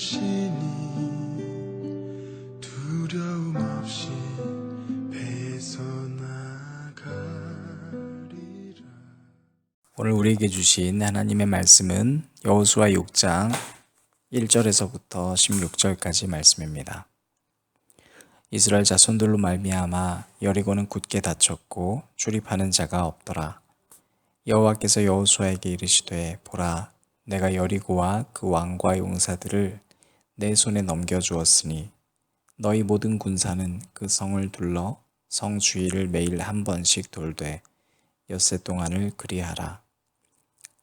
부르시니 두려움 없이 배에서 나가리라. 오늘 우리에게 주신 하나님의 말씀은 여호수아 6장 1절에서부터 16절까지 말씀입니다. 이스라엘 자손들로 말미암아 여리고는 굳게 닫혔고 출입하는 자가 없더라. 여호와께서 여호수아에게 이르시되 보라, 내가 여리고와 그 왕과 용사들을 내 손에 넘겨주었으니 너희 모든 군사는 그 성을 둘러 성 주위를 매일 한 번씩 돌되 엿새 동안을 그리하라.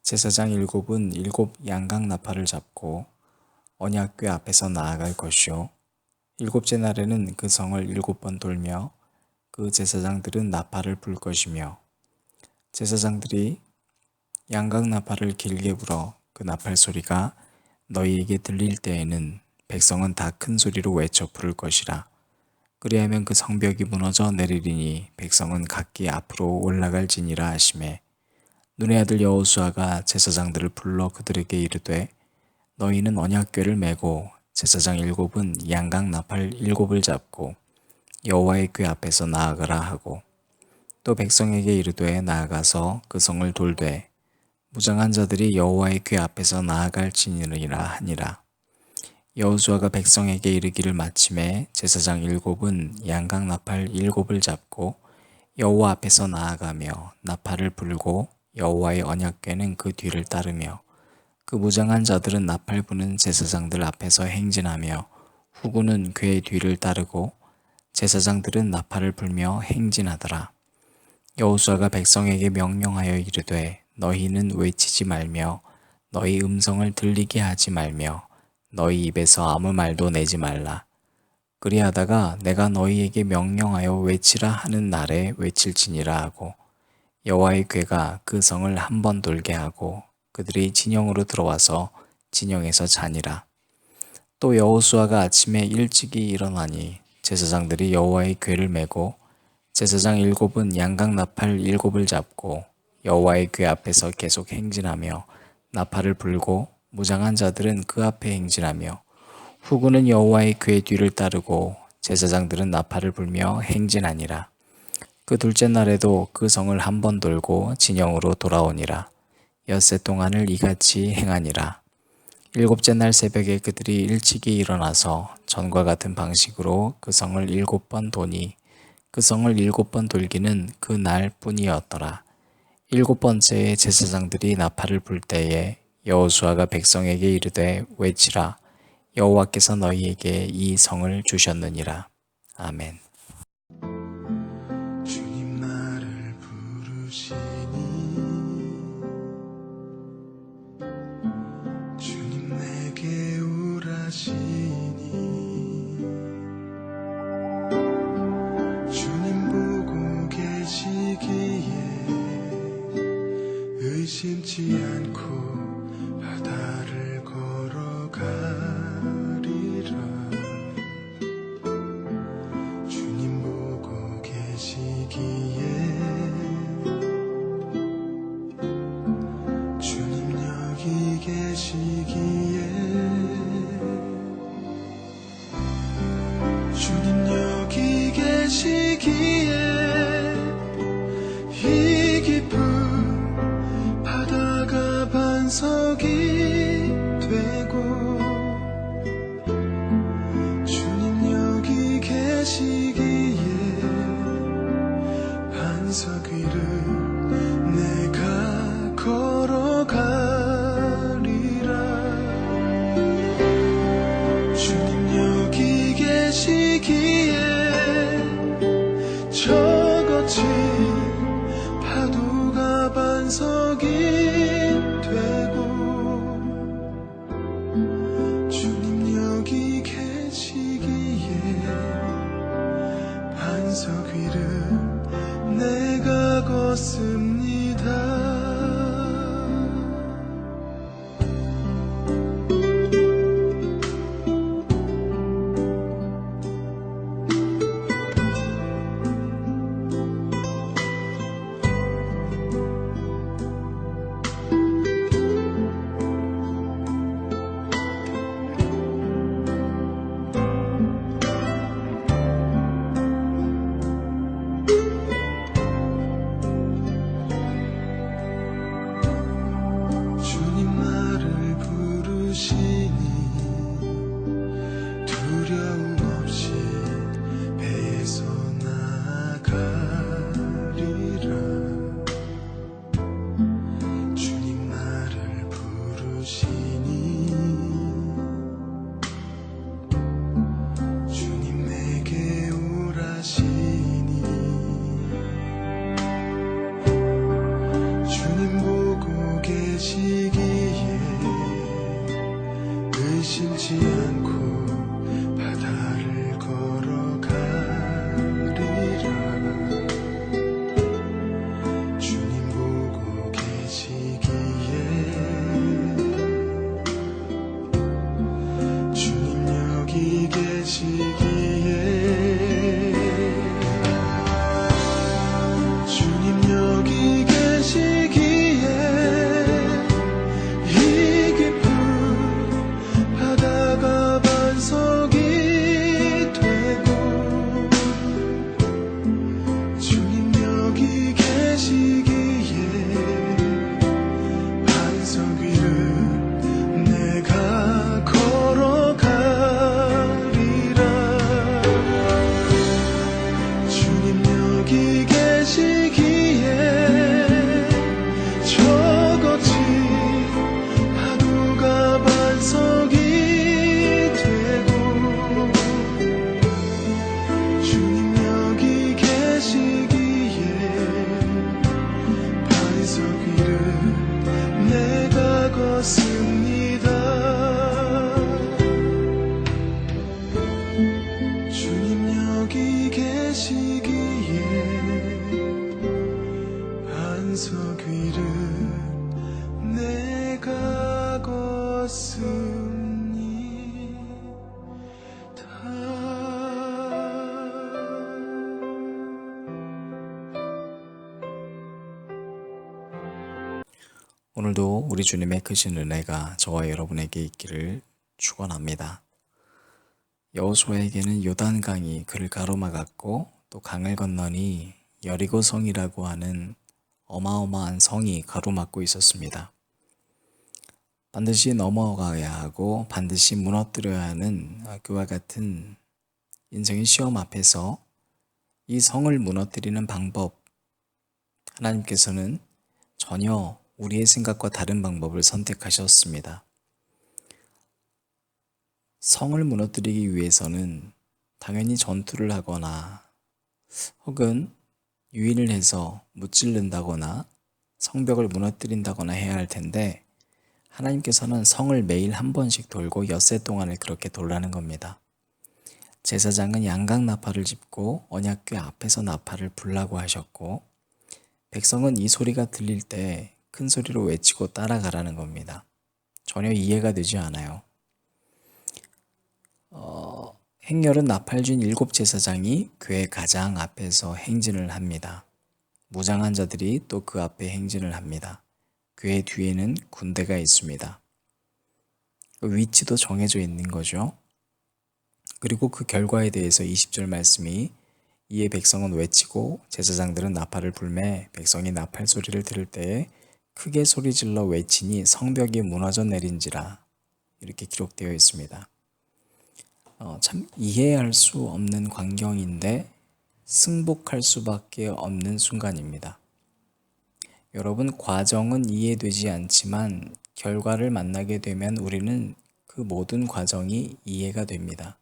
제사장 7은 7 양각 나팔을 잡고 언약궤 앞에서 나아갈 것이요 7째 날에는 그 성을 7번 돌며 그 제사장들은 나팔을 불 것이며 제사장들이 양각 나팔을 길게 불어 그 나팔 소리가 너희에게 들릴 때에는 백성은 다 큰 소리로 외쳐 부를 것이라. 그리하면 그 성벽이 무너져 내리리니 백성은 각기 앞으로 올라갈지니라 하시매 눈의 아들 여호수아가 제사장들을 불러 그들에게 이르되 너희는 언약궤를 메고 제사장 7은 양각 나팔 7을 잡고 여호와의 궤 앞에서 나아가라 하고 또 백성에게 이르되 나아가서 그 성을 돌되 무장한 자들이 여호와의 궤 앞에서 나아갈지니라 하니라. 여호수아가 백성에게 이르기를 마침에 제사장 7은 양각 나팔 7을 잡고 여호와 앞에서 나아가며 나팔을 불고 여호와의 언약궤는 그 뒤를 따르며 그 무장한 자들은 나팔 부는 제사장들 앞에서 행진하며 후군은 궤의 뒤를 따르고 제사장들은 나팔을 불며 행진하더라. 여호수아가 백성에게 명령하여 이르되 너희는 외치지 말며 너희 음성을 들리게 하지 말며 너희 입에서 아무 말도 내지 말라. 그리하다가 내가 너희에게 명령하여 외치라 하는 날에 외칠지니라 하고 여호와의 궤가 그 성을 한 번 돌게 하고 그들이 진영으로 들어와서 진영에서 자니라. 또 여호수아가 아침에 일찍이 일어나니 제사장들이 여호와의 궤를 메고 제사장 7은 양각 나팔 7을 잡고 여호와의 궤 앞에서 계속 행진하며 나팔을 불고 무장한 자들은 그 앞에 행진하며 후군은 여호와의 궤 뒤를 따르고 제사장들은 나팔을 불며 행진하니라. 그 둘째 날에도 그 성을 한 번 돌고 진영으로 돌아오니라. 엿새 동안을 이같이 행하니라. 7째 날 새벽에 그들이 일찍이 일어나서 전과 같은 방식으로 그 성을 7번 도니 그 성을 7번 돌기는 그 날 뿐이었더라. 7번째에 제사장들이 나팔을 불 때에 여호수아가 백성에게 이르되 외치라. 여호와께서 너희에게 이 성을 주셨느니라. 아멘. 주님 나를 부르시니 주님 내게 오라시니 주님 보고 계시기에 의심치 않고 바다를 걸어가리라. 주님 보고 계시기에 주님 여기 계시기에 주님 여기 계시기에 이 깊은 바다가 반석이 되고 주님 여기 계시기에 반석 위를 내가 걸어가리라. 싫지 않고 바다를 걸어가리라. 주님 보고 계시기에 주님 여기 계시기에 주님 여기 계시기에 이 깊은 바다가 반석이 되고 주님 여기 계시기에 반석 위를 내가 걸어가리라. 주님 여기 계시기에 저 거친 파도가 반석이 되고 주님 여기 계시기에 반석 위를 내가 걷습니다. 주님 여기 계시기에 반석 위를 내가 걷습니다. 오늘도 우리 주님의 크신 은혜가 저와 여러분에게 있기를 축원합니다. 여호수아에게는 요단강이 그를 가로막았고 또 강을 건너니 여리고성이라고 하는 어마어마한 성이 가로막고 있었습니다. 반드시 넘어가야 하고 반드시 무너뜨려야 하는 그와 같은 인생의 시험 앞에서 이 성을 무너뜨리는 방법, 하나님께서는 전혀 우리의 생각과 다른 방법을 선택하셨습니다. 성을 무너뜨리기 위해서는 당연히 전투를 하거나 혹은 유인을 해서 무찔른다거나 성벽을 무너뜨린다거나 해야 할 텐데 하나님께서는 성을 매일 한 번씩 돌고 엿새 동안을 그렇게 돌라는 겁니다. 제사장은 양각 나팔을 짚고 언약궤 앞에서 나팔을 불라고 하셨고 백성은 이 소리가 들릴 때 큰 소리로 외치고 따라가라는 겁니다. 전혀 이해가 되지 않아요. 행렬은 나팔 쥔 7 제사장이 궤 가장 앞에서 행진을 합니다. 무장한 자들이 또 그 앞에 행진을 합니다. 궤 뒤에는 군대가 있습니다. 위치도 정해져 있는 거죠. 그리고 그 결과에 대해서 20절 말씀이 이에 백성은 외치고 제사장들은 나팔을 불매 백성이 나팔 소리를 들을 때에 크게 소리질러 외치니 성벽이 무너져 내린지라 이렇게 기록되어 있습니다. 참 이해할 수 없는 광경인데 승복할 수밖에 없는 순간입니다. 여러분, 과정은 이해되지 않지만 결과를 만나게 되면 우리는 그 모든 과정이 이해가 됩니다.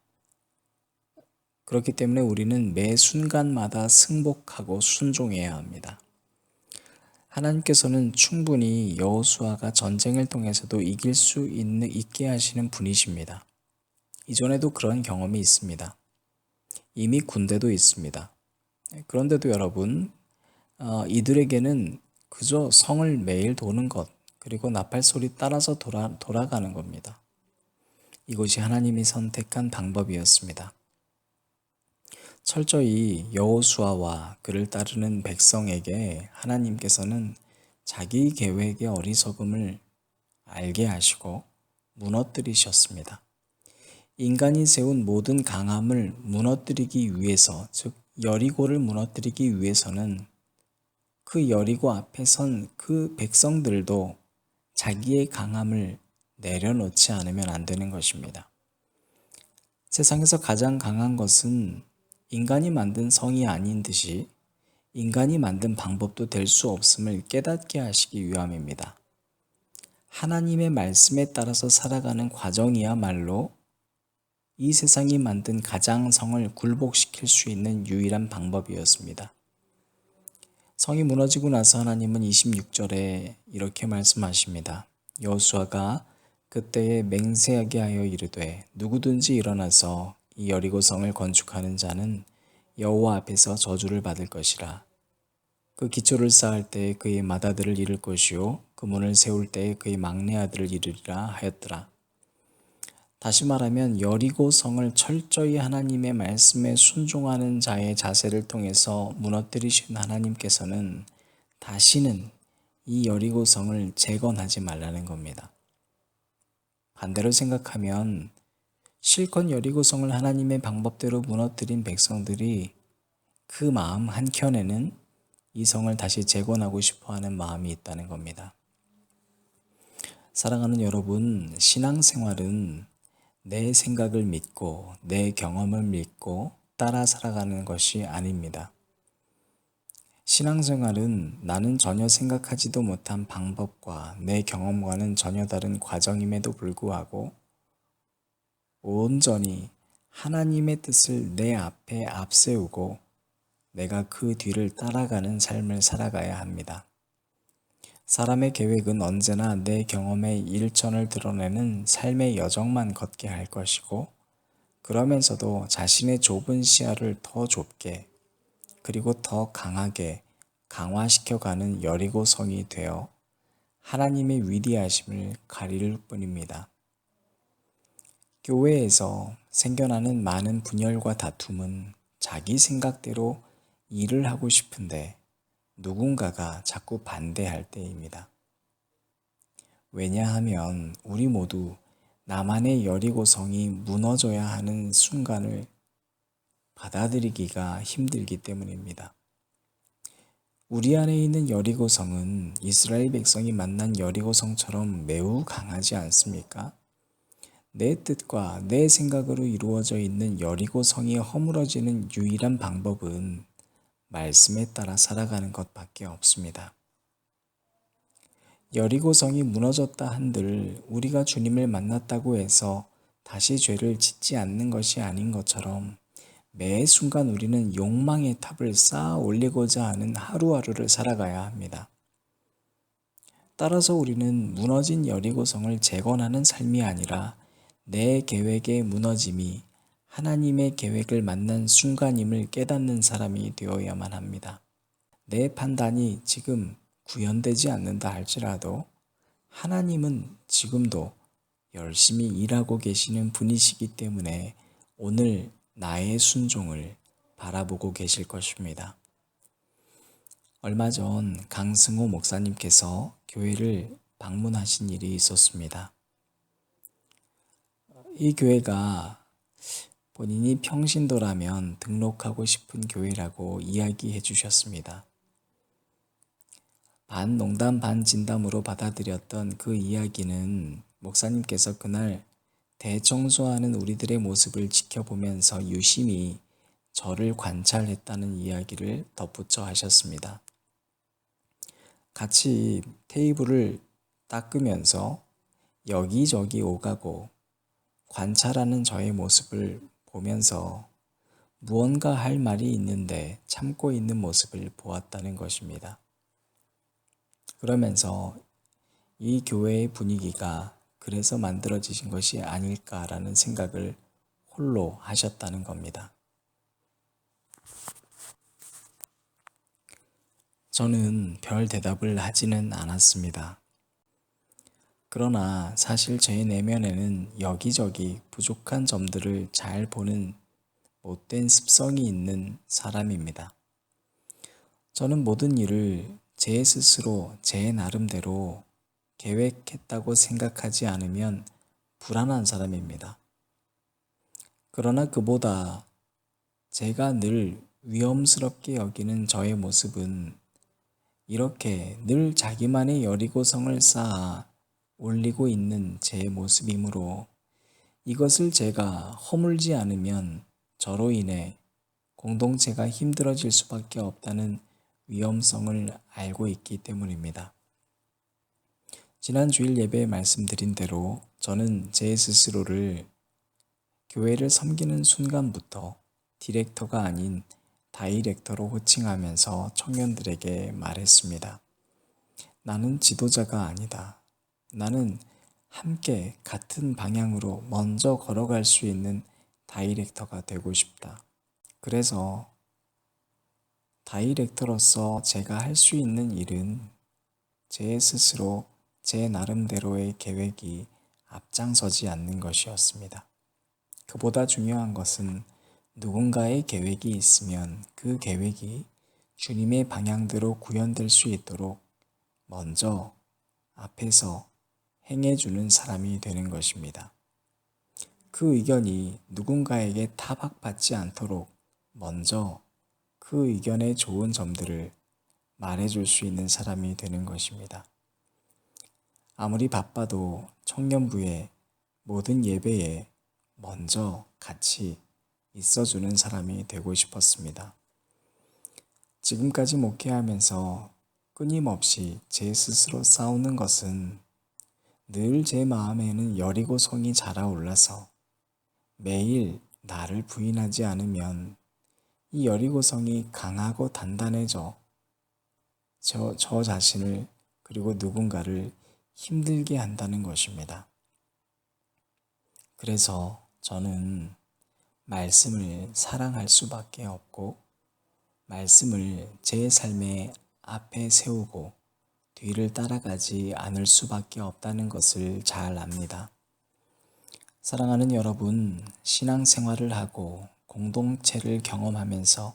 그렇기 때문에 우리는 매 순간마다 승복하고 순종해야 합니다. 하나님께서는 충분히 여호수아가 전쟁을 통해서도 이길 수 있게 하시는 분이십니다. 이전에도 그런 경험이 있습니다. 이미 군대도 있습니다. 그런데도 여러분, 이들에게는 그저 성을 매일 도는 것, 그리고 나팔 소리 따라서 돌아가는 겁니다. 이것이 하나님이 선택한 방법이었습니다. 철저히 여호수아와 그를 따르는 백성에게 하나님께서는 자기 계획의 어리석음을 알게 하시고 무너뜨리셨습니다. 인간이 세운 모든 강함을 무너뜨리기 위해서, 즉 여리고를 무너뜨리기 위해서는 그 여리고 앞에 선 그 백성들도 자기의 강함을 내려놓지 않으면 안 되는 것입니다. 세상에서 가장 강한 것은 인간이 만든 성이 아닌 듯이 인간이 만든 방법도 될 수 없음을 깨닫게 하시기 위함입니다. 하나님의 말씀에 따라서 살아가는 과정이야말로 이 세상이 만든 가장성을 굴복시킬 수 있는 유일한 방법이었습니다. 성이 무너지고 나서 하나님은 26절에 이렇게 말씀하십니다. 여호수아가 그때에 맹세하게 하여 이르되 누구든지 일어나서 이 여리고 성을 건축하는 자는 여호와 앞에서 저주를 받을 것이라. 그 기초를 쌓을 때에 그의 맏아들을 잃을 것이요 그 문을 세울 때에 그의 막내 아들을 잃으리라 하였더라. 다시 말하면 여리고 성을 철저히 하나님의 말씀에 순종하는 자의 자세를 통해서 무너뜨리신 하나님께서는 다시는 이 여리고 성을 재건하지 말라는 겁니다. 반대로 생각하면 실컷 여리고 성을 하나님의 방법대로 무너뜨린 백성들이 그 마음 한켠에는 이 성을 다시 재건하고 싶어하는 마음이 있다는 겁니다. 사랑하는 여러분, 신앙생활은 내 생각을 믿고 내 경험을 믿고 따라 살아가는 것이 아닙니다. 신앙생활은 나는 전혀 생각하지도 못한 방법과 내 경험과는 전혀 다른 과정임에도 불구하고 온전히 하나님의 뜻을 내 앞에 앞세우고 내가 그 뒤를 따라가는 삶을 살아가야 합니다. 사람의 계획은 언제나 내 경험의 일천을 드러내는 삶의 여정만 걷게 할 것이고, 그러면서도 자신의 좁은 시야를 더 좁게 그리고 더 강하게 강화시켜가는 여리고 성이 되어 하나님의 위대하심을 가릴 뿐입니다. 교회에서 생겨나는 많은 분열과 다툼은 자기 생각대로 일을 하고 싶은데 누군가가 자꾸 반대할 때입니다. 왜냐하면 우리 모두 나만의 여리고성이 무너져야 하는 순간을 받아들이기가 힘들기 때문입니다. 우리 안에 있는 여리고성은 이스라엘 백성이 만난 여리고성처럼 매우 강하지 않습니까? 내 뜻과 내 생각으로 이루어져 있는 여리고성이 허물어지는 유일한 방법은 말씀에 따라 살아가는 것밖에 없습니다. 여리고성이 무너졌다 한들 우리가 주님을 만났다고 해서 다시 죄를 짓지 않는 것이 아닌 것처럼 매 순간 우리는 욕망의 탑을 쌓아 올리고자 하는 하루하루를 살아가야 합니다. 따라서 우리는 무너진 여리고성을 재건하는 삶이 아니라 내 계획의 무너짐이 하나님의 계획을 만난 순간임을 깨닫는 사람이 되어야만 합니다. 내 판단이 지금 구현되지 않는다 할지라도 하나님은 지금도 열심히 일하고 계시는 분이시기 때문에 오늘 나의 순종을 바라보고 계실 것입니다. 얼마 전 강승호 목사님께서 교회를 방문하신 일이 있었습니다. 이 교회가 본인이 평신도라면 등록하고 싶은 교회라고 이야기해 주셨습니다. 반 농담 반 진담으로 받아들였던 그 이야기는 목사님께서 그날 대청소하는 우리들의 모습을 지켜보면서 유심히 저를 관찰했다는 이야기를 덧붙여 하셨습니다. 같이 테이블을 닦으면서 여기저기 오가고 관찰하는 저의 모습을 보면서 무언가 할 말이 있는데 참고 있는 모습을 보았다는 것입니다. 그러면서 이 교회의 분위기가 그래서 만들어지신 것이 아닐까라는 생각을 홀로 하셨다는 겁니다. 저는 별 대답을 하지는 않았습니다. 그러나 사실 제 내면에는 여기저기 부족한 점들을 잘 보는 못된 습성이 있는 사람입니다. 저는 모든 일을 제 스스로 제 나름대로 계획했다고 생각하지 않으면 불안한 사람입니다. 그러나 그보다 제가 늘 위험스럽게 여기는 저의 모습은 이렇게 늘 자기만의 여리고성을 쌓아 올리고 있는 제 모습이므로 이것을 제가 허물지 않으면 저로 인해 공동체가 힘들어질 수밖에 없다는 위험성을 알고 있기 때문입니다. 지난 주일 예배에 말씀드린 대로 저는 제 스스로를 교회를 섬기는 순간부터 디렉터가 아닌 다이렉터로 호칭하면서 청년들에게 말했습니다. 나는 지도자가 아니다. 나는 함께 같은 방향으로 먼저 걸어갈 수 있는 다이렉터가 되고 싶다. 그래서 다이렉터로서 제가 할 수 있는 일은 제 스스로 제 나름대로의 계획이 앞장서지 않는 것이었습니다. 그보다 중요한 것은 누군가의 계획이 있으면 그 계획이 주님의 방향대로 구현될 수 있도록 먼저 앞에서 행해주는 사람이 되는 것입니다. 그 의견이 누군가에게 타박받지 않도록 먼저 그 의견의 좋은 점들을 말해줄 수 있는 사람이 되는 것입니다. 아무리 바빠도 청년부의 모든 예배에 먼저 같이 있어주는 사람이 되고 싶었습니다. 지금까지 목회하면서 끊임없이 제 스스로 싸우는 것은 늘 제 마음에는 여리고성이 자라올라서 매일 나를 부인하지 않으면 이 여리고성이 강하고 단단해져 저 자신을 그리고 누군가를 힘들게 한다는 것입니다. 그래서 저는 말씀을 사랑할 수밖에 없고 말씀을 제 삶의 앞에 세우고 뒤를 따라가지 않을 수밖에 없다는 것을 잘 압니다. 사랑하는 여러분, 신앙생활을 하고 공동체를 경험하면서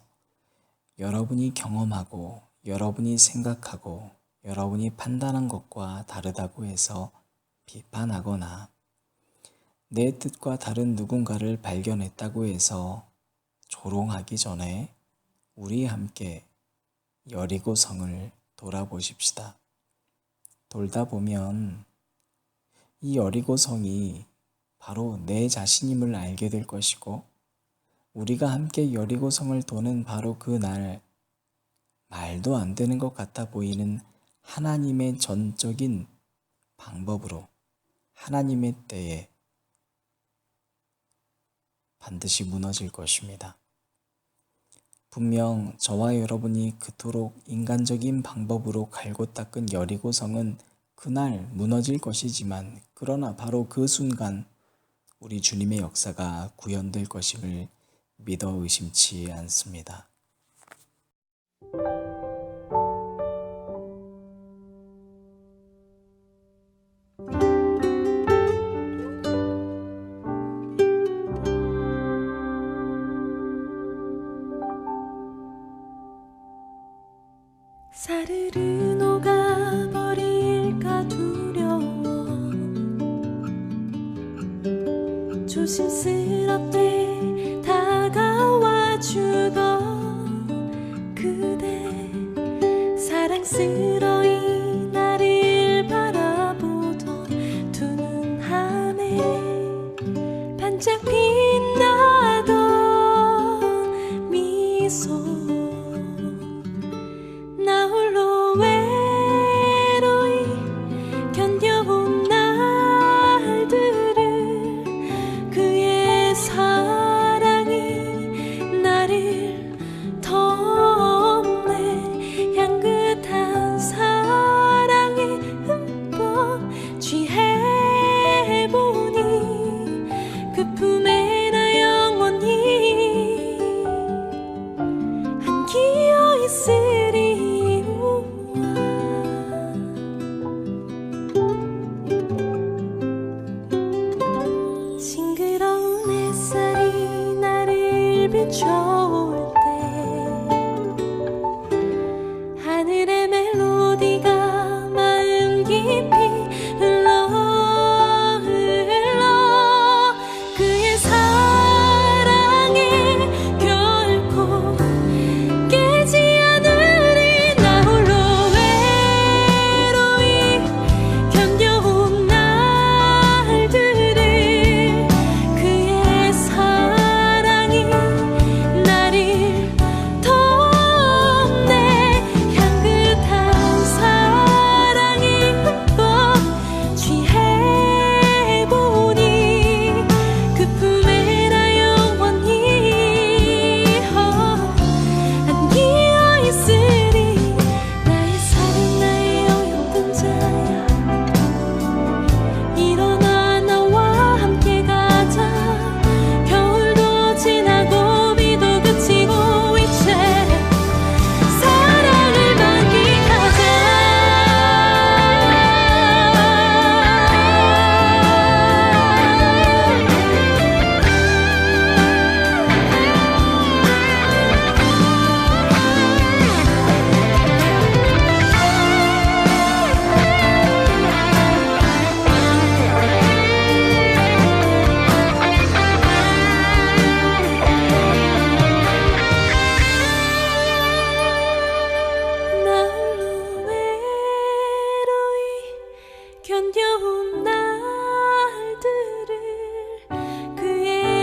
여러분이 경험하고 여러분이 생각하고 여러분이 판단한 것과 다르다고 해서 비판하거나 내 뜻과 다른 누군가를 발견했다고 해서 조롱하기 전에 우리 함께 여리고성을 돌아보십시다. 돌다 보면 이 여리고성이 바로 내 자신임을 알게 될 것이고 우리가 함께 여리고성을 도는 바로 그날 말도 안 되는 것 같아 보이는 하나님의 전적인 방법으로 하나님의 때에 반드시 무너질 것입니다. 분명 저와 여러분이 그토록 인간적인 방법으로 갈고 닦은 여리고성은 그날 무너질 것이지만 그러나 바로 그 순간 우리 주님의 역사가 구현될 것임을 믿어 의심치 않습니다. 사르르 녹아버릴까 두려워 조심스럽게 다가와 주던 그대 사랑스러이 나를 바라보던 두 눈 안에 반짝 빛나던 미소 나 홀로 외로이 견뎌온 날들을 그의 사랑이 나를 덮네 향긋한 사랑에 흠뻑 취해보니 그 품에 나 영원히 안기어 있으리 싱그러운 햇살이 나를 비춰올 때 하늘의 멜로디가 마음 깊이 흘러 그의 사랑에 결코 깨지 않으리 나 홀로 외로이 견뎌온 날들을 그의 사랑이 나를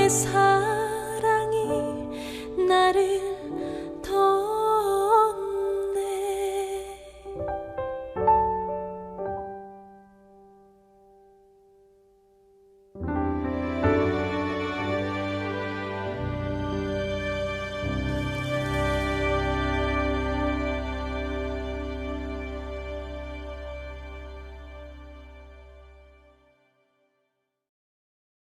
사